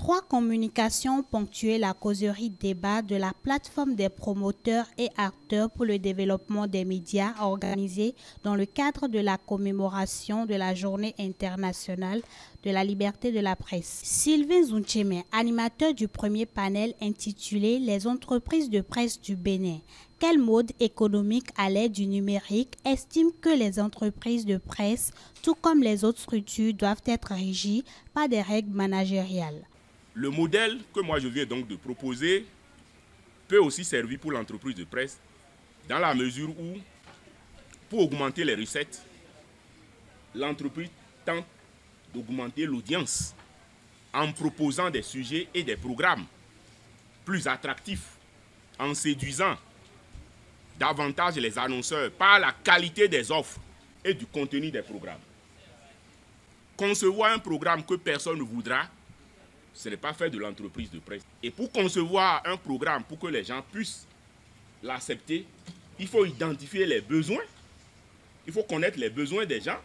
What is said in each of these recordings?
3 communications ont ponctué la causerie débat de la plateforme des promoteurs et acteurs pour le développement des médias organisée dans le cadre de la commémoration de la Journée internationale de la liberté de la presse. Sylvain Zouncheme, animateur du premier panel intitulé « Les entreprises de presse du Bénin ». Quel mode économique à l'aide du numérique estime que les entreprises de presse, tout comme les autres structures, doivent être régies par des règles managériales? Le modèle que moi je viens donc de proposer peut aussi servir pour l'entreprise de presse dans la mesure où, pour augmenter les recettes, l'entreprise tente d'augmenter l'audience en proposant des sujets et des programmes plus attractifs, en séduisant davantage les annonceurs par la qualité des offres et du contenu des programmes. Concevoir un programme que personne ne voudra, ce n'est pas faire de l'entreprise de presse. Et pour concevoir un programme pour que les gens puissent l'accepter, il faut identifier les besoins, il faut connaître les besoins des gens.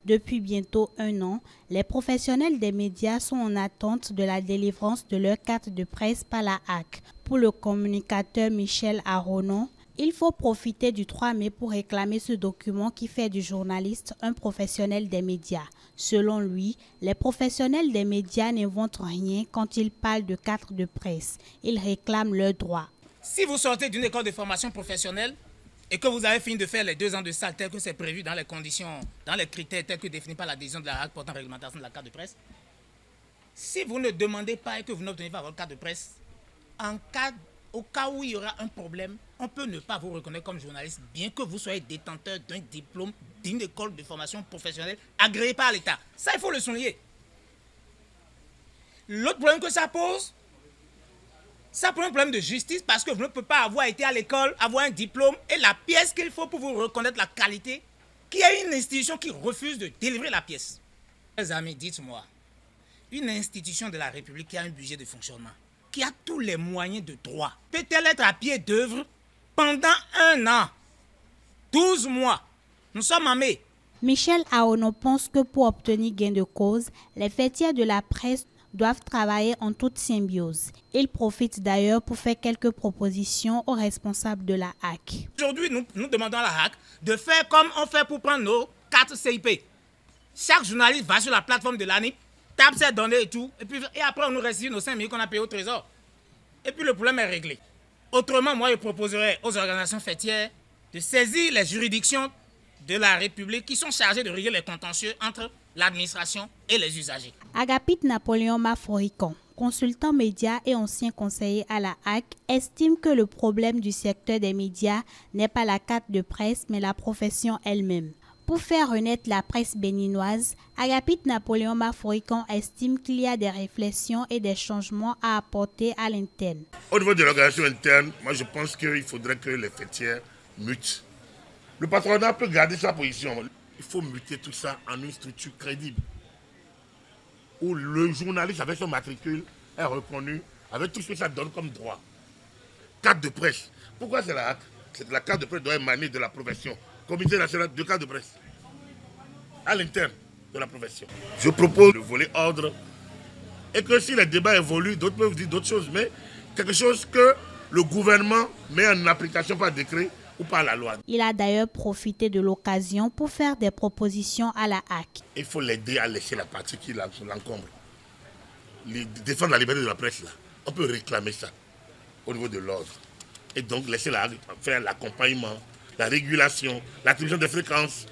Depuis bientôt 1 an, les professionnels des médias sont en attente de la délivrance de leur carte de presse par la HAC. Pour le communicateur Michel Aronon, il faut profiter du 3 mai pour réclamer ce document qui fait du journaliste un professionnel des médias. Selon lui, les professionnels des médias n'inventent rien quand ils parlent de carte de presse. Ils réclament leurs droits. Si vous sortez d'une école de formation professionnelle et que vous avez fini de faire les 2 ans de salle tel que c'est prévu dans les conditions, dans les critères tels que définis par la décision de la HAC portant réglementation de la carte de presse, si vous ne demandez pas et que vous n'obtenez pas votre carte de presse, au cas où il y aura un problème, on peut ne pas vous reconnaître comme journaliste, bien que vous soyez détenteur d'un diplôme d'une école de formation professionnelle agréée par l'État. Ça, il faut le souligner. L'autre problème que ça pose un problème de justice parce que vous ne pouvez pas avoir été à l'école, avoir un diplôme et la pièce qu'il faut pour vous reconnaître la qualité, qu'il y a une institution qui refuse de délivrer la pièce. Mes amis, dites-moi, une institution de la République qui a un budget de fonctionnement, qui a tous les moyens de droit, peut-elle être à pied d'œuvre pendant 1 an, 12 mois? Nous sommes en mai. Michel Aono pense que pour obtenir gain de cause, les fêtières de la presse doivent travailler en toute symbiose. Il profite d'ailleurs pour faire quelques propositions aux responsables de la HAC. Aujourd'hui, nous demandons à la HAC de faire comme on fait pour prendre nos cartes CIP. Chaque journaliste va sur la plateforme de l'ANIP, tape ses données et tout, et après on nous restitue nos 5 000 qu'on a payés au trésor. Et puis le problème est réglé. Autrement, moi je proposerais aux organisations fêtières de saisir les juridictions de la République qui sont chargées de régler les contentieux entre l'administration et les usagers. Agapit Napoléon Mafroicon, consultant médias et ancien conseiller à la HAC, estime que le problème du secteur des médias n'est pas la carte de presse mais la profession elle-même. Pour faire renaître la presse béninoise, Agapit Napoléon Mafroicon estime qu'il y a des réflexions et des changements à apporter à l'interne. Au niveau de l'organisation interne, moi je pense qu'il faudrait que les fêtières mutent. Le patronat peut garder sa position. Il faut muter tout ça en une structure crédible, où le journaliste avec son matricule est reconnu, avec tout ce que ça donne comme droit. Carte de presse. Pourquoi c'est la HAC? C'est que la carte de presse doit émaner de la profession. Comité national de carte de presse. À l'interne de la profession. Je propose le volet ordre. Et que si les débats évoluent, d'autres peuvent dire d'autres choses. Mais quelque chose que le gouvernement met en application par décret ou par la loi. Il a d'ailleurs profité de l'occasion pour faire des propositions à la HAC. Il faut l'aider à laisser la partie qui l'encombre. Défendre la liberté de la presse, là. On peut réclamer ça au niveau de l'ordre. Et donc laisser la HAC faire l'accompagnement, la régulation, l'attribution des fréquences,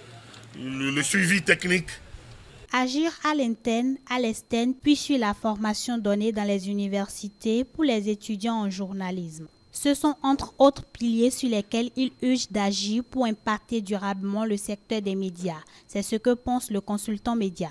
le suivi technique. Agir à l'interne, à l'externe, puis suivre la formation donnée dans les universités pour les étudiants en journalisme. Ce sont entre autres piliers sur lesquels il urge d'agir pour impacter durablement le secteur des médias. C'est ce que pense le consultant média.